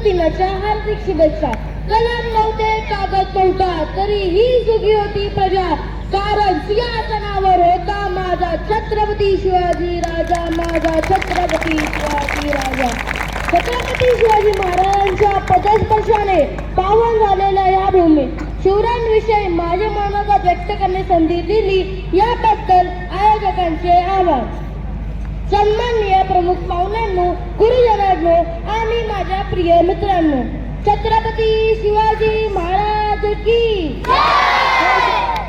दिनाच्या हार्दिक शुभेच्छा. कलम नव्हते, कागद नव्हता, तरीही सुखी होती प्रजा, कारण सिंहासनावर होता माझा छत्रपती शिवाजी राजा, माझा छत्रपती शिवाजी राजा. छत्रपती शिवाजी महाराजांच्या पदस्पर्शाने पावन झालेल्या या भूमीत शिवरायांविषयी माझे मनोगत व्यक्त करण्याची संधी दिली याबद्दल आयोजकांचे आभार. सन्माननीय प्रमुख पाहुण्यांनो, गुरुजनांनो आणि माझ्या प्रिय मित्रांनो, छत्रपती शिवाजी महाराज की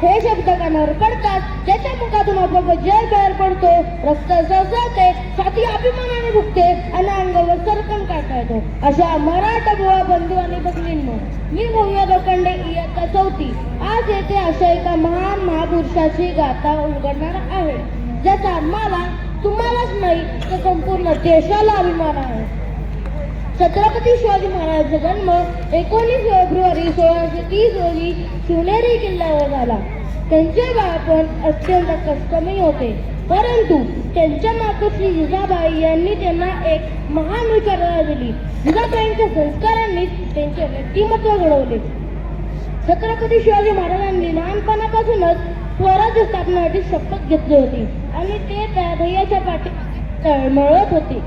हे शब्द कानावर पडतात, ज्याच्या मुखातून आपोआप जय बाहेर पडतो, रक्त सळसळते, छाती अभिमानाने भुकते आणि अंगावर सरकन काढता येतो. अशा मराठा बुवा बंधू आणि भगिनींनो, मी भव्य लोखंडे इयत्ता 4थी आज येथे अशा एका महान महापुरुषाची गाथा उलगडणार आहे, ज्याचा मला तुम्हालाच नाही तर संपूर्ण देशाला अभिमान आहे. छत्रपती शिवाजी महाराजांचा जन्म 19 फेब्रुवारी 1630 रोजी शिवनेरी किल्ल्यावर झाला. त्यांचे बाळपण अत्यंत कष्टमय होते, परंतु त्यांच्या मातोश्री जिजाबाई यांनी त्यांना एक महान विचारधारा दिली. जिजाबाईंच्या संस्कारांनी त्यांचे व्यक्तिमत्व घडवले. छत्रपती शिवाजी महाराजांनी लहानपणापासूनच स्वराज्य स्थापनेसाठी शपथ घेतली होती आणि ते त्या ध्येयाच्या पाठी तळमळत होते.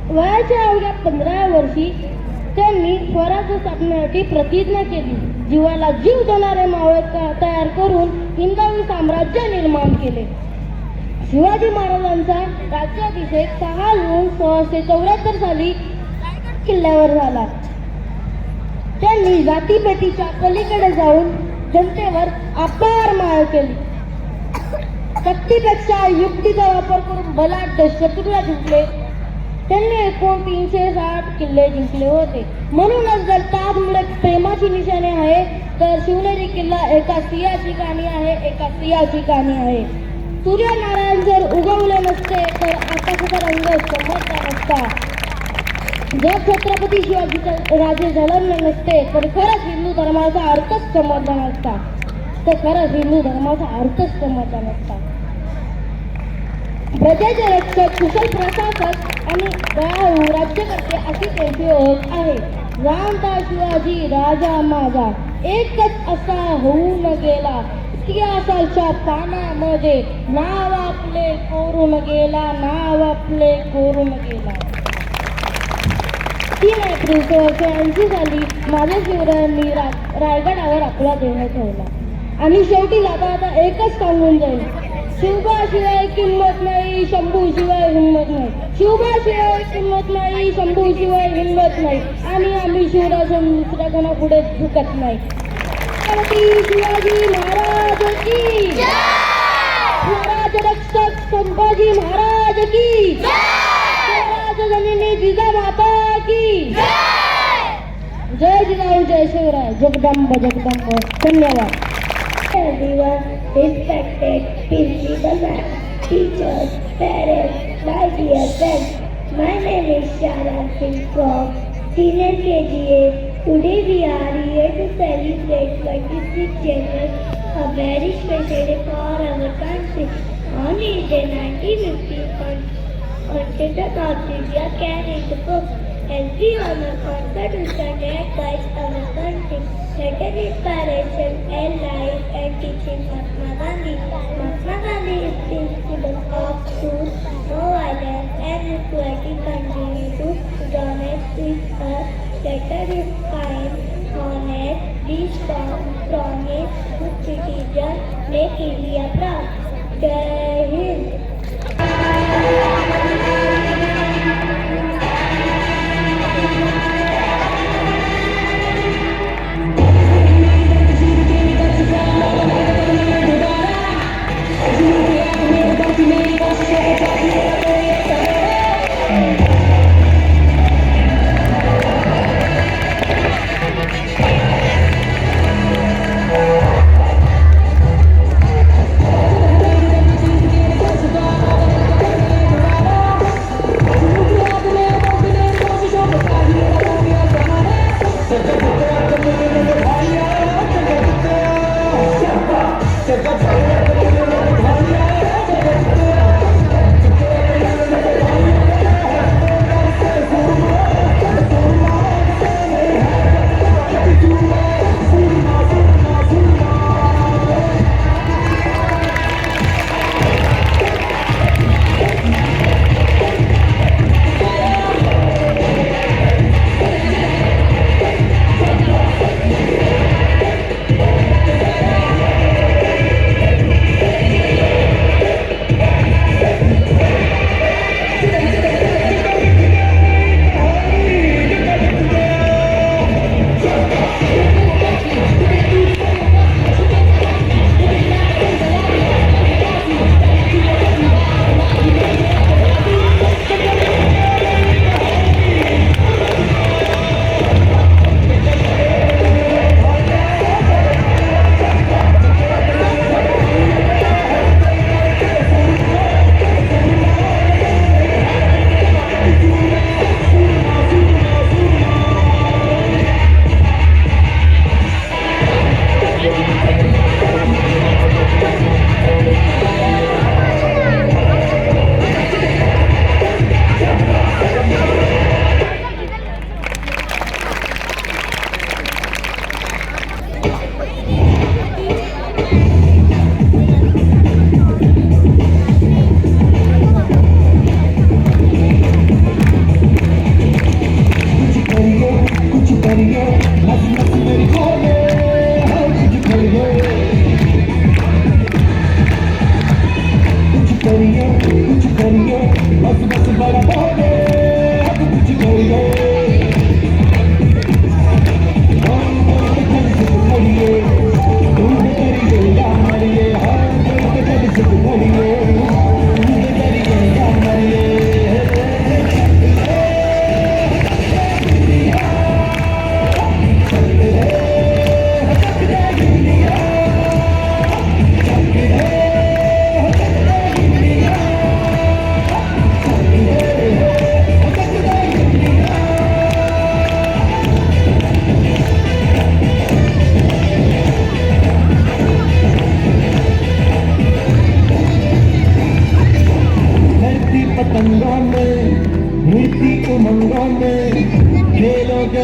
वयाच्या अवघ्या 15व्या वर्षी त्यांनी स्वराज्य स्थापनेसाठी प्रतिज्ञा केली. जीवाला जीव देणारे मावळे तयार करून हिंदवी साम्राज्य निर्माण केले. शिवाजी महाराजांचा राज्याभिषेक 6 जून 1674 साली रायगड किल्ल्यावर झाला. त्यांनी जातीभेटीच्या पलीकडे जाऊन जनतेवर अपार माया केली. शक्तीपेक्षा युक्तीचा वापर करून बलाढ्य शत्रूला जिंकले. त्यांनी एकूण 360 किल्ले जिंकले होते. म्हणूनच जर ताजमुळे प्रेमाची निशाणी आहे, तर शिवनेरी किल्ला एका सिंहाची कहाणी आहे, एका सिंहाची कहाणी आहे. सूर्यनारायण जर उगवले नसते तर आकाशाचा रंग समजला नसता. जर छत्रपती शिवाजी राजे जन्मले नसते तर खरंच हिंदू धर्माचा अर्थच समजला नसता. हिंदू धर्माचा अर्थच समजला नसता. प्रजेचे रक्षक, कुशल प्रशासक आणि दयाळू राज्यकर्ते अशी त्यांची ओळख आहे. रामता शिवाजी राजा माझा, एकच असा होऊन गेला, इतिहासाच्या पानामध्ये नाव आपले कोरून गेला, नाव आपले कोरून गेला. 3 एप्रिल 1680 साली माझ्या शिवरायांनी रायगडावर आपला देह ठेवला आणि शेवटी जाता जाता एकच सांगून जाईल, शिवबाशिवाय किंमत नाही, शंभूशिवाय हिंमत नाही. शिवबाशिवाय किंमत नाही, शंभूशिवाय हिंमत नाही. आणि आम्ही शिवराज दुसऱ्या कोणापुढे झुकत नाही. छत्रपती शिवाजी महाराज की, स्वराज रक्षक संभाजी महाराज की, स्वराज जननी जिजामाता की, जय जिजाऊ जय शिवराय, जगदंब जगदंब. धन्यवाद. Everyone, respected principal ma'am, teachers, parents, my dear friends. My name is Sharan Singh from Senior KGA. Today we are here to celebrate 26 January, a very special day for our country. On this day 1950, Constitution of India carried the book as we honor Constitution led by our country. Second inspiration and life and teaching Mahatma Gandhi. Mahatma Gandhi is principle of truth, no violence and equality. Continue to donate with us. Better is kind, honest, be strong, promise, good citizen, make India proud. Jai Hind.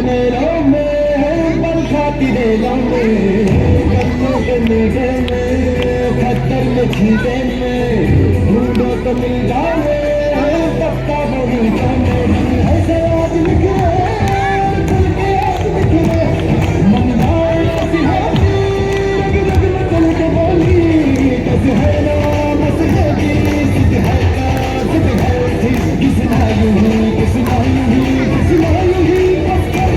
जनेरों में बल खाती रेलों में गन्नों के मीठे में खद्दर में छीटे में ढूंढो तो मिल जाओगे पक्का बगीचा में ऐसे आज निकले चल के आज निकले मन भाए ऐसी होती रग रग में चल के बोली कैसे है ना मसले की सिद्ध है का सिद्ध है थी किसना यूं ही किसना यूं ही किसना यूं ही बस कर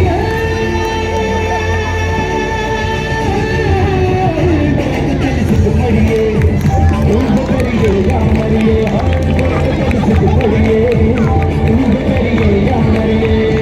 सिद्ध पड़िए तुम करिए या मरिए सिद्ध पड़िए तुम करिए या मरिए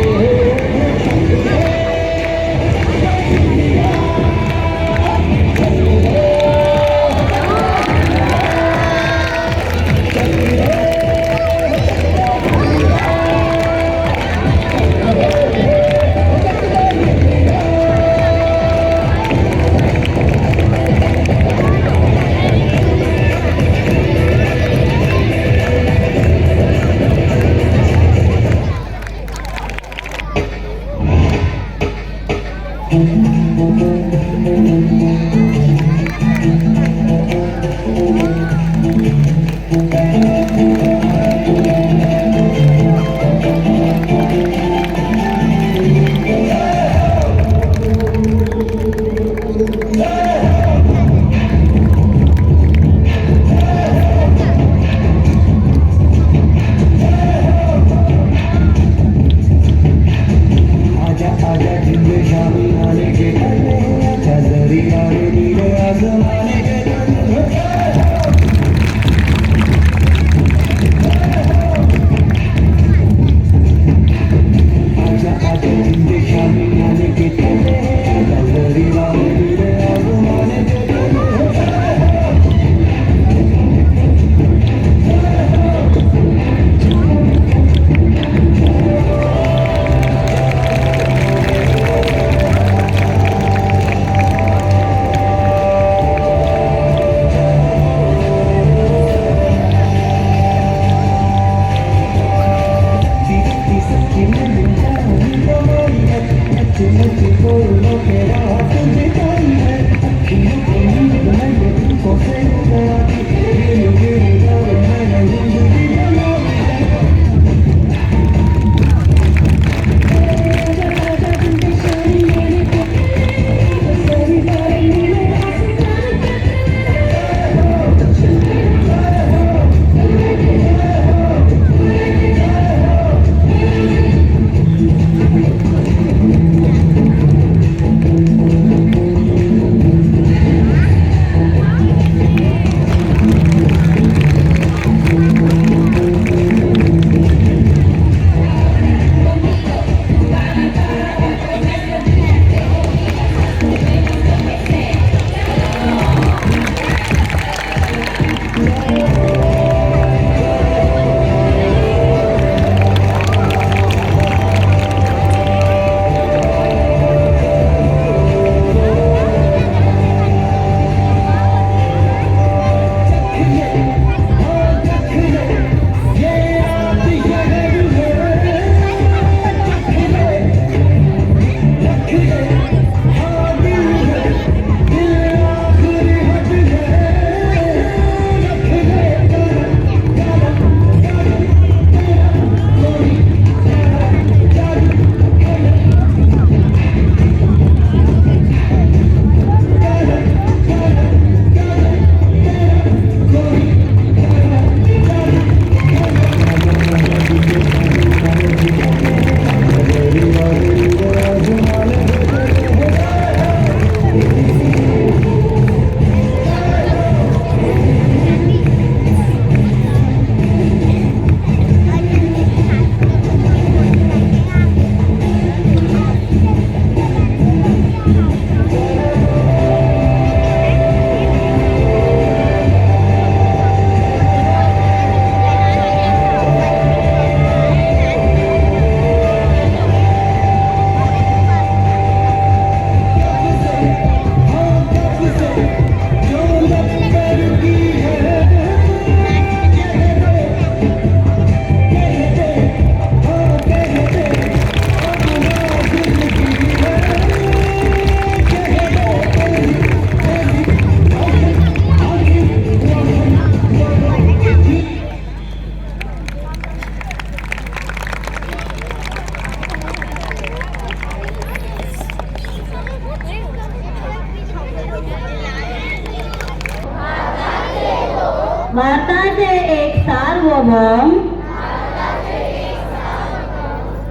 सार्वभौम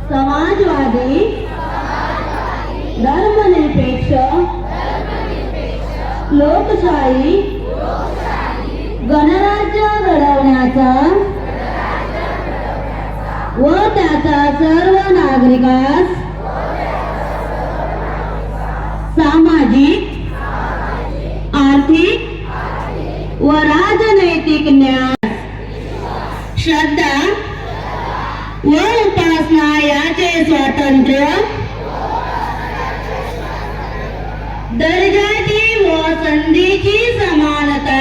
समाजवादी धर्मनिरपेक्ष लोकशाही गणराज्य घडवण्याचा व त्याचा सर्व नागरिकास सामाजिक आर्थिक व राजनैतिक न्याय श्रद्धा व उपासना याचे स्वातंत्र्य दर्जाची व संधीची समानता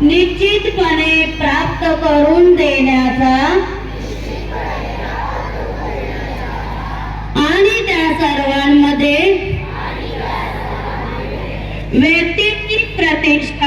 निश्चितपणे प्राप्त करून देण्याचा आणि त्या सर्वांमध्ये व्यक्तीची प्रतिष्ठा